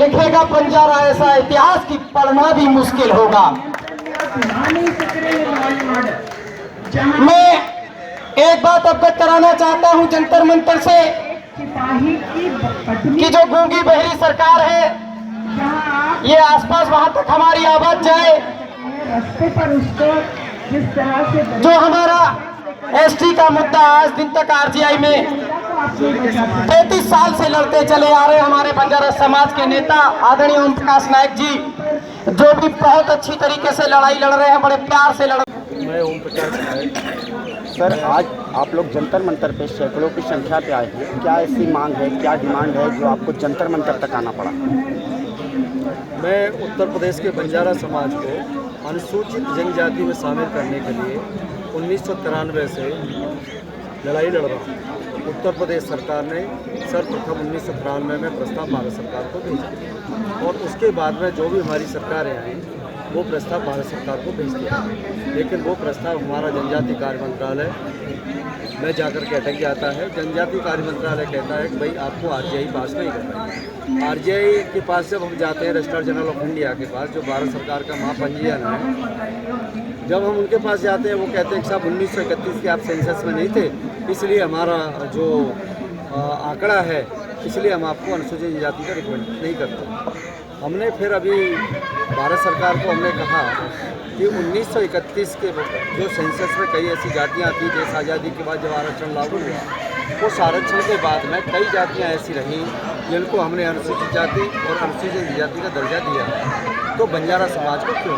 देखेगा बंजारा ऐसा इतिहास कि पढ़ना भी मुश्किल होगा। मैं एक बात अवगत कराना चाहता हूं जंतर मंतर से कि जो गूंगी बहरी सरकार है, ये आसपास वहां तक हमारी आवाज जाए। जो हमारा एसटी का मुद्दा आज दिन तक आरजीआई में 33 साल से लड़ते चले आ रहे हमारे बंजारा समाज के नेता आदरणीय ओम प्रकाश नायक जी, जो भी बहुत अच्छी तरीके से लड़ाई लड़ रहे हैं, बड़े प्यार से लड़। मैं ओम प्रकाश नायक। सर, आज आप लोग जंतर मंतर पे सैकड़ों की संख्या पे आए हैं, क्या ऐसी मांग है, क्या डिमांड है जो आपको जंतर मंतर तक आना पड़ा? मैं उत्तर प्रदेश के बंजारा समाज को अनुसूचित जनजाति में शामिल करने के लिए 1993 से लड़ाई लड़ रहा हूँ। उत्तर प्रदेश सरकार ने सर्वप्रथम 1993 में प्रस्ताव भारत सरकार को भेजा और उसके बाद में जो भी हमारी सरकारें आई वो प्रस्ताव भारत सरकार को भेज दिया, लेकिन वो प्रस्ताव हमारा जनजाति कार्य मंत्रालय में जाकर के अटक जाता है। जनजाति कार्य मंत्रालय कहता है कि भाई आपको आरजीआई पास नहीं करना है। आरजीआई के पास जब हम जाते हैं, रजिस्ट्रार जनरल ऑफ इंडिया के पास, जो भारत सरकार का महापंजीयन है, जब हम उनके पास जाते हैं वो कहते हैं कि साहब 1931 के आप सेंसस में नहीं थे, इसलिए हमारा जो आंकड़ा है, इसलिए हम आपको अनुसूचित जनजाति का रिकमेंड नहीं करते। हमने फिर अभी भारत सरकार को हमने कहा कि 1931 के जो सेंसस में कई ऐसी जातियां थी, देश आज़ादी के बाद जब आरक्षण लागू हुआ, उस आरक्षण के बाद में कई जातियां ऐसी रहीं जिनको हमने अनुसूचित जाति और अनुसूचित जाति का दर्जा दिया, तो बंजारा समाज को क्यों?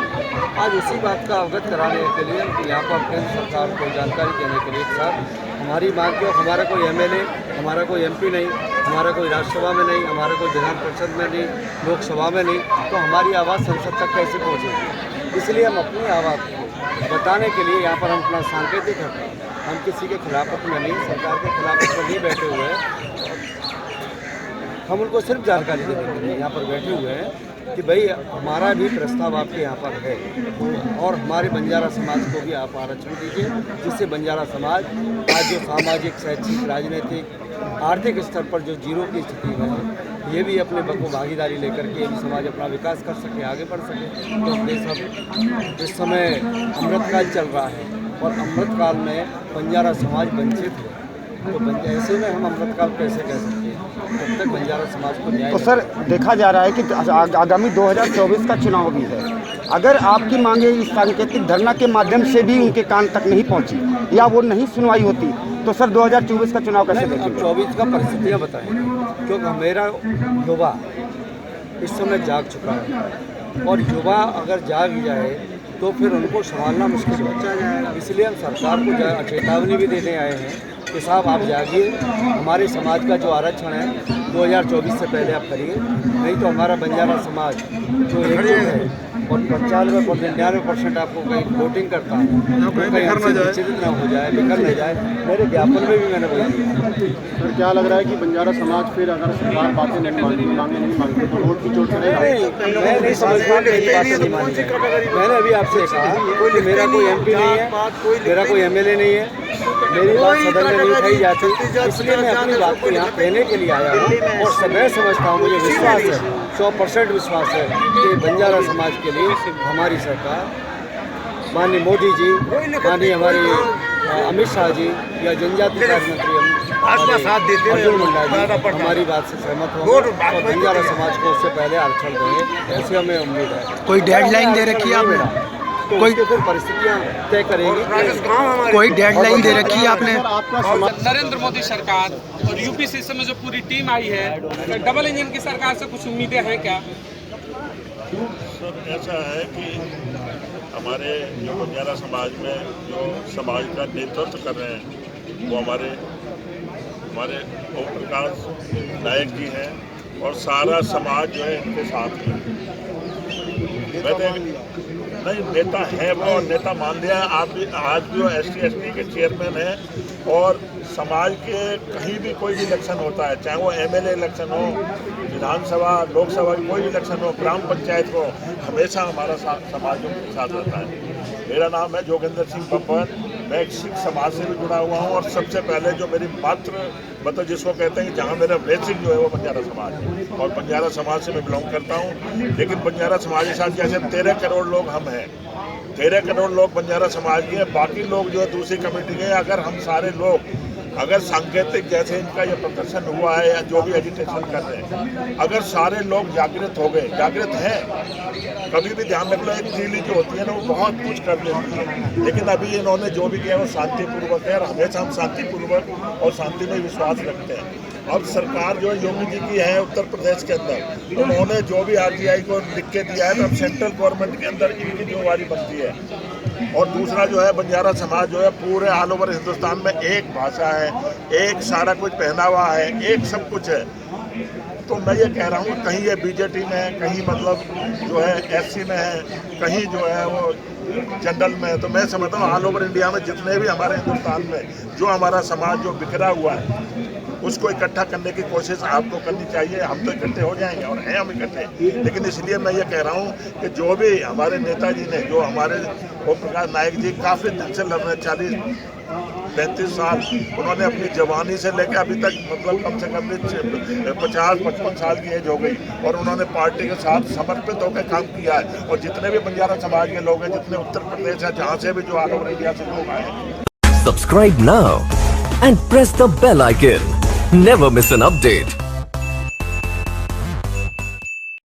आज उसी बात का अवगत कराने के लिए यहाँ पर केंद्र सरकार को जानकारी देने के लिए सर हमारी मांग क्यों, हमारा कोई एमएलए, हमारा कोई एमपी नहीं, हमारा कोई राज्यसभा में नहीं, हमारा कोई विधान परिषद में नहीं, लोकसभा में नहीं, तो हमारी आवाज़ संसद तक कैसे पहुँचेगी? इसलिए हम अपनी आवाज़ को बताने के लिए यहाँ पर हम अपना सांकेतिक हैं। हम किसी के खिलाफत में नहीं, सरकार के खिलाफत में नहीं बैठे हुए हैं, हम उनको सिर्फ जानकारी देने के लिए यहाँ पर बैठे हुए हैं कि भाई हमारा भी प्रस्ताव आपके यहाँ पर है और हमारे बंजारा समाज को भी आप आरक्षण दीजिए, जिससे बंजारा समाज आज जो सामाजिक, शैक्षिक, राजनीतिक, आर्थिक स्तर पर जो जीरो की स्थिति में है, ये भी अपने को भागीदारी लेकर के समाज अपना विकास कर सके, आगे बढ़ सके। तो देश इस समय अमृतकाल चल रहा है और अमृतकाल में बंजारा समाज वंचित है, तो ऐसे में हम अमृतकाल कैसे कह सकते हैं? तब तक बंजारा समाज को न्याय। तो सर, देखा जा रहा है कि आगामी 2024 का चुनाव भी है, अगर आपकी मांगे इस सांकेतिक धरना के माध्यम से भी उनके कान तक नहीं पहुंची या वो नहीं सुनवाई होती, तो सर 2024 का चुनाव कैसे देखेंगे? 24 का परिस्थितियाँ बताएं, क्योंकि मेरा युवा इस समय जाग चुका है और युवा अगर जाग जाए तो फिर उनको संभालना मुश्किल बच्चा जाएगा। इसलिए हम सरकार को चेतावनी भी देने आए हैं कि साहब आप जागिए, हमारे समाज का जो आरक्षण है 2024 से पहले आप करिए, नहीं तो हमारा बंजारा समाज जो एक है और 95-99% आपको कहीं वोटिंग करता है, तो कहीं हमसे विचलित न हो जाए, बिखर न जाए। मेरे ज्ञापन में भी मैंने बोल दिया। सर, क्या लग रहा है कि बंजारा समाज फिर अगर सरकार बातें नहीं मांगती तो वोट की चोट करेगा? मैं नहीं समझता कि मेरी बातें नहीं मानी जाएगी। मैंने अभी आपसे कहा कि मेरा कोई एमपी नहीं है, मेरा कोई एमएलए नहीं है, मेरी बात सदन में नहीं उठाई जाती, इसलिए मैं अपनी बात को यहाँ कहने के लिए आया हूँ। और मैं समझता हूँ, मुझे विश्वास है, 100% विश्वास है कि बंजारा समाज के लिए हमारी सरकार, माननीय मोदी जी, माननीय हमारी अमित शाह जी या जनजाति कार्य मंत्री अर्जुन मुंडा जी हमारी बात से सहमत होंगे और बंजारा समाज को उससे पहले आरक्षण देंगे, ऐसी हमें उम्मीद है। कोई डेडलाइन दे रखी है आपने? कोई फिर परिस्थितियाँ तय करेंगी। कोई डेडलाइन दे रखी है आपने? नरेंद्र मोदी सरकार और यूपी से इस समय जो पूरी टीम आई है, तो डबल इंजन की सरकार से कुछ उम्मीदें हैं क्या? सर, ऐसा है कि हमारे जो बंजारा समाज में जो समाज का नेतृत्व कर रहे हैं वो हमारे ओम प्रकाश नायक जी हैं और सारा समाज जो है इनके साथ है। नहीं, नेता है वो, नेता मान लिया। आप आज जो ST के चेयरमैन हैं और समाज के कहीं भी कोई भी इलेक्शन होता है, चाहे वो MLA इलेक्शन हो, विधानसभा, लोकसभा, कोई भी इलेक्शन हो, ग्राम पंचायत हो, हमेशा हमारा समाज के साथ रहता है। मेरा नाम है जोगेंद्र सिंह बब्बर। मैं एक सिख समाज से भी जुड़ा हुआ हूँ और सबसे पहले जो मेरी मात्र मतलब जिसको कहते हैं कि जहाँ मेरा बेसिक जो है वो बंजारा समाज है और बंजारा समाज से मैं बिलोंग करता हूँ। लेकिन बंजारा समाज के साथ जैसे 13 करोड़ लोग हम हैं, 13 करोड़ लोग बंजारा समाज के हैं, बाकी लोग जो है दूसरी कमेटी के। अगर हम सारे लोग अगर सांकेतिक जैसे इनका ये प्रदर्शन हुआ है या जो भी एजिटेशन कर रहे हैं, अगर सारे लोग जागृत हो गए, जागृत हैं, कभी भी ध्यान रख लो एक दिल्ली जो होती है ना वो बहुत कुछ कर देती है, लेकिन अभी इन्होंने जो भी किया वो शांतिपूर्वक है और हमेशा हम शांतिपूर्वक और शांति में विश्वास रखते हैं। अब सरकार जो है योगी जी की है उत्तर प्रदेश के अंदर, उन्होंने जो भी आरटीआई को लिख के दिया है तो अब सेंट्रल गवर्नमेंट के अंदर इनकी जिम्मेवारी बनती है। और दूसरा जो है बंजारा समाज जो है पूरे ऑल ओवर हिंदुस्तान में एक भाषा है, एक सारा कुछ पहनावा है, एक सब कुछ है। तो मैं ये कह रहा हूँ कहीं ये बीजेटी में है, कहीं मतलब जो है एससी में है, कहीं जो है वो जनरल में है। तो मैं समझता हूँ ऑल ओवर इंडिया में जितने भी हमारे हिंदुस्तान में जो हमारा समाज जो बिखरा हुआ है उसको इकट्ठा करने की कोशिश आपको करनी चाहिए। हम तो इकट्ठे हो जाएंगे और हैं हम इकट्ठे, लेकिन इसलिए मैं ये कह रहा हूँ कि जो भी हमारे नेताजी ने, जो हमारे ओम प्रकाश नायक जी काफ़ी दिन से लड़ रहे, 40-35 साल उन्होंने अपनी जवानी से लेकर अभी तक मतलब कम से कम 50-55 साल की एज हो गई और उन्होंने पार्टी के साथ समर्पित होकर काम किया है। और जितने भी बंजारा समाज के लोग हैं, जितने उत्तर प्रदेश है, जहाँ से भी जो ऑल ओवर इंडिया से लोग आए। Subscribe now and press the bell icon. Never miss an update.